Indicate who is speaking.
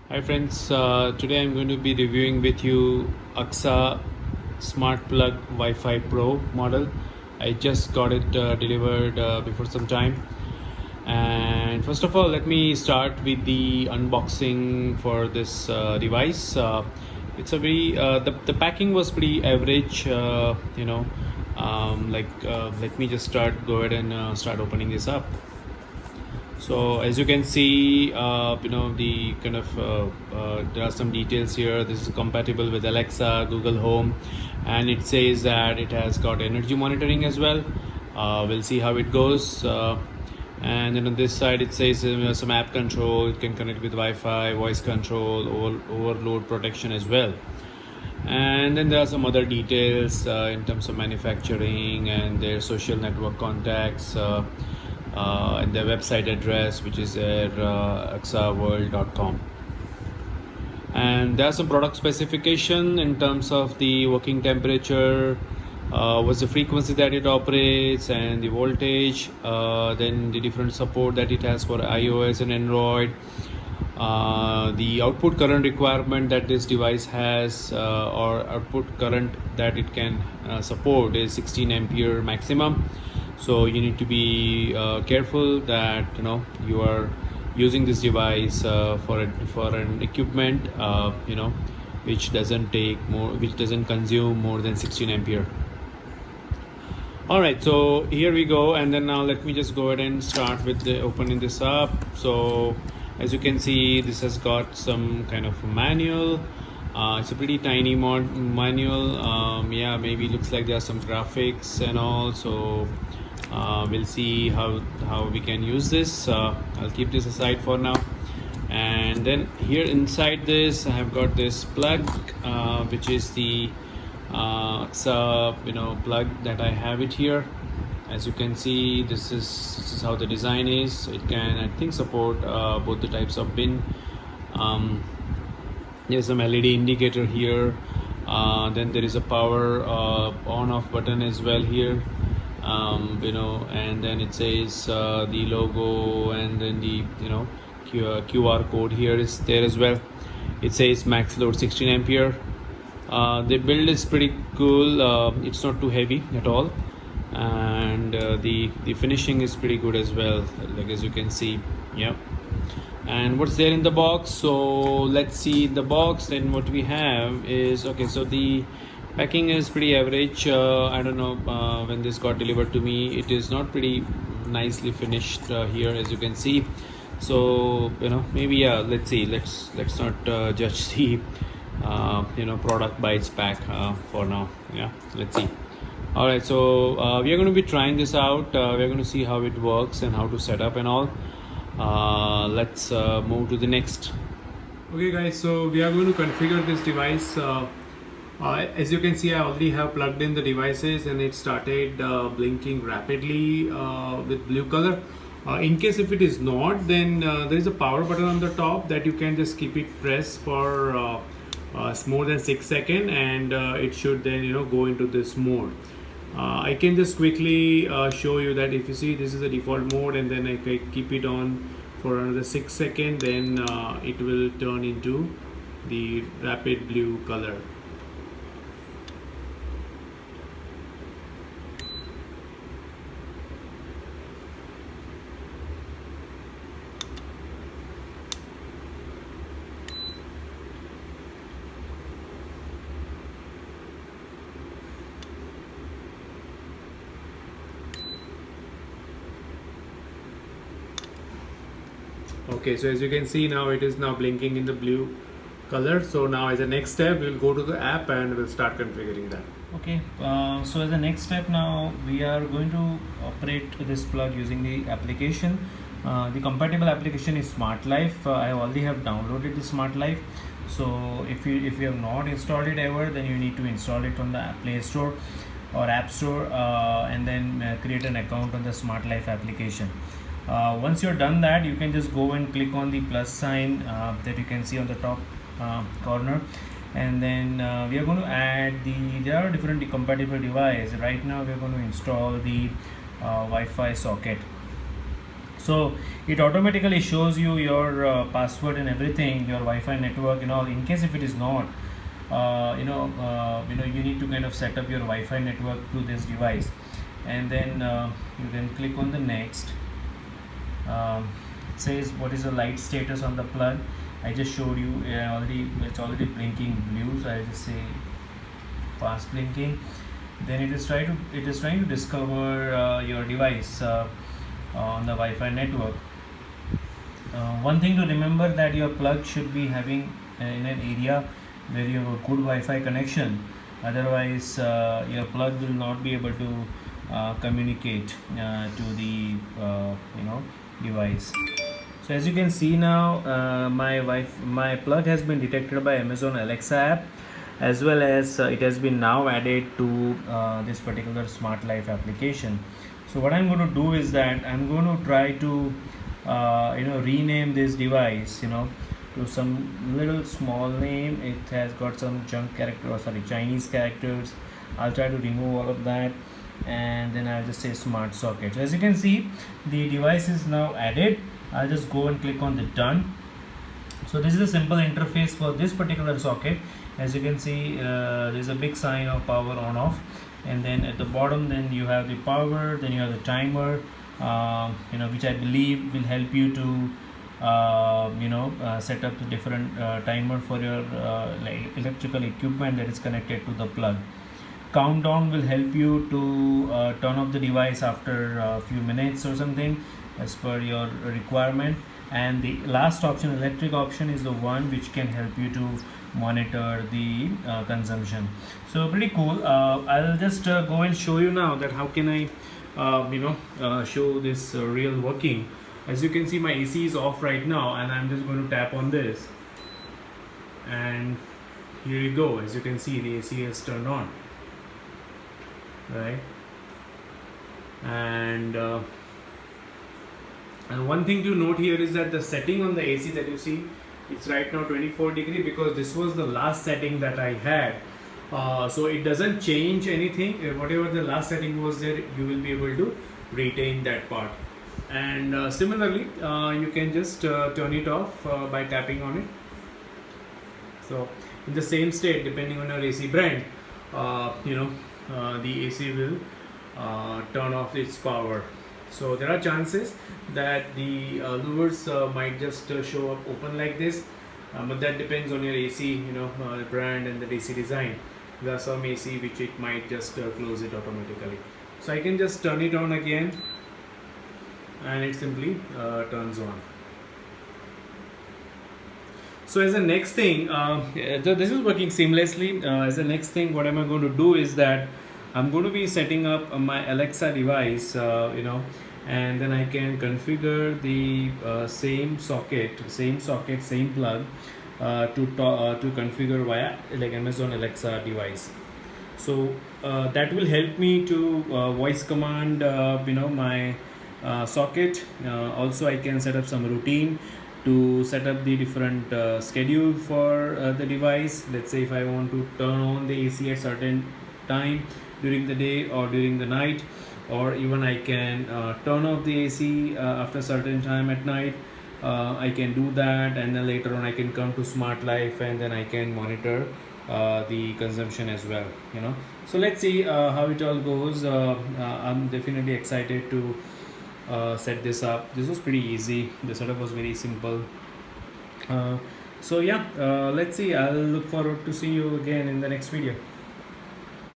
Speaker 1: Hi friends, today I'm going to be reviewing with you AXA Smart Plug Wi-Fi Pro model. I just got it delivered before some time. And first of all, let me start with the unboxing for this device. It's a very the packing was pretty average. Let me just go ahead and start opening this up. So as you can see, the kind of there are some details here. This is compatible with Alexa, Google Home, and it says that it has got energy monitoring as well. We'll see how it goes. And then on this side, it says some app control. It can connect with Wi-Fi, voice control, overload protection as well. And then there are some other details in terms of manufacturing and their social network contacts. And their website address, which is their axaworld.com. And there's some product specification in terms of the working temperature, what's the frequency that it operates, and the voltage, then the different support that it has for iOS and Android, the output current requirement that this device has, or output current that it can support is 16 ampere maximum. So you need to be careful that you are using this device for an equipment which doesn't consume more than 16 ampere. All right, so here we go, and then now let me just go ahead and start with the opening this up. So as you can see, this has got some kind of manual. It's a pretty tiny manual. Maybe looks like there are some graphics and all. So we'll see how we can use this. I'll keep this aside for now. And then here inside this, I have got this plug, which is the plug that I have it here. As you can see, this is how the design is. It can, I think, support both the types of pin. There's some LED indicator here. Then there is a power on-off button as well here. And then it says the logo, and then the QR code here is there as well. It says max load 16 ampere. The build is pretty cool. It's not too heavy at all, and the finishing is pretty good as well, like as you can see. And what's there in the box? So let's see the box. Then what we have is, okay, so the packing is pretty average. I don't know, when this got delivered to me, it is not pretty nicely finished here, as you can see. So maybe let's see, let's not judge the product by its pack for now. Let's see. All right, so we are going to be trying this out. We're going to see how it works and how to set up and all. Let's move to the next. Okay guys, so we are going to configure this device. As you can see, I already have plugged in the devices, and it started blinking rapidly with blue color. In case if it is not, then there is a power button on the top that you can just keep it pressed for more than 6 seconds, and it should then go into this mode. I can just quickly show you that. If you see, this is the default mode, and then I can keep it on for another 6 seconds, then it will turn into the rapid blue color. Okay, so as you can see, now it is now blinking in the blue color. So now as a next step, we'll go to the app and we'll start configuring that.
Speaker 2: Okay, so as the next step, now we are going to operate this plug using the application. The compatible application is Smart Life. I already have downloaded the Smart Life. So if you have not installed it ever, then you need to install it on the Play Store or App Store, and then create an account on the Smart Life application. Once you're done that, you can just go and click on the plus sign that you can see on the top corner, and then we are going to add there are different compatible devices. Right now we are going to install the Wi-Fi socket. So it automatically shows you your password and everything, your Wi-Fi network and all. In case if it is not, you need to kind of set up your Wi-Fi network to this device, and then you can click on the next. It says what is the light status on the plug. I just showed you it's already blinking blue, so I'll just say fast blinking. Then it is trying to discover your device on the Wi-Fi network. One thing to remember, that your plug should be having in an area where you have a good Wi-Fi connection. Otherwise, your plug will not be able to communicate to the device. So as you can see now, my plug has been detected by Amazon Alexa app, as well as it has been now added to this particular Smart Life application. So what I'm going to do is that I'm going to try to rename this device to some little small name. It has got some Chinese characters. I'll try to remove all of that, and then I'll just say smart socket. So as you can see, the device is now added. I'll just go and click on the done. So this is a simple interface for this particular socket. As you can see, there's a big sign of power on off, and then at the bottom then you have the power, then you have the timer, which I believe will help you to set up the different timer for your electrical equipment that is connected to the plug. Countdown will help you to turn off the device after a few minutes or something, as per your requirement. And the last option, electric option, is the one which can help you to monitor the consumption. So pretty cool. I'll just go and show you now that how can I show this real working. As you can see, my AC is off right now, and I'm just going to tap on this, and here you go. As you can see, the AC is turned on, right? And one thing to note here is that the setting on the AC that you see, it's right now 24 degree, because this was the last setting that I had. So it doesn't change anything. Whatever the last setting was there, you will be able to retain that part. And similarly, you can just turn it off by tapping on it. So in the same state, depending on your AC brand, the AC will turn off its power. So there are chances that the lures might just show up open like this, but that depends on your AC, brand and the AC design. There are some AC which it might just close it automatically. So I can just turn it on again, and it simply turns on. So as the next thing, this is working seamlessly. As the next thing, what am I going to do is that I'm going to be setting up my Alexa device, and then I can configure the same socket, same plug to configure via like Amazon Alexa device. So that will help me to voice command my socket. Also I can set up some routine to set up the different schedule for the device. Let's say if I want to turn on the AC at certain time during the day or during the night, or even I can turn off the AC after certain time at night. I can do that, and then later on I can come to Smart Life, and then I can monitor the consumption as well. So let's see how it all goes. I'm definitely excited to set this up. This was pretty easy. The setup was very simple. So yeah, let's see. I'll look forward to see you again in the next video.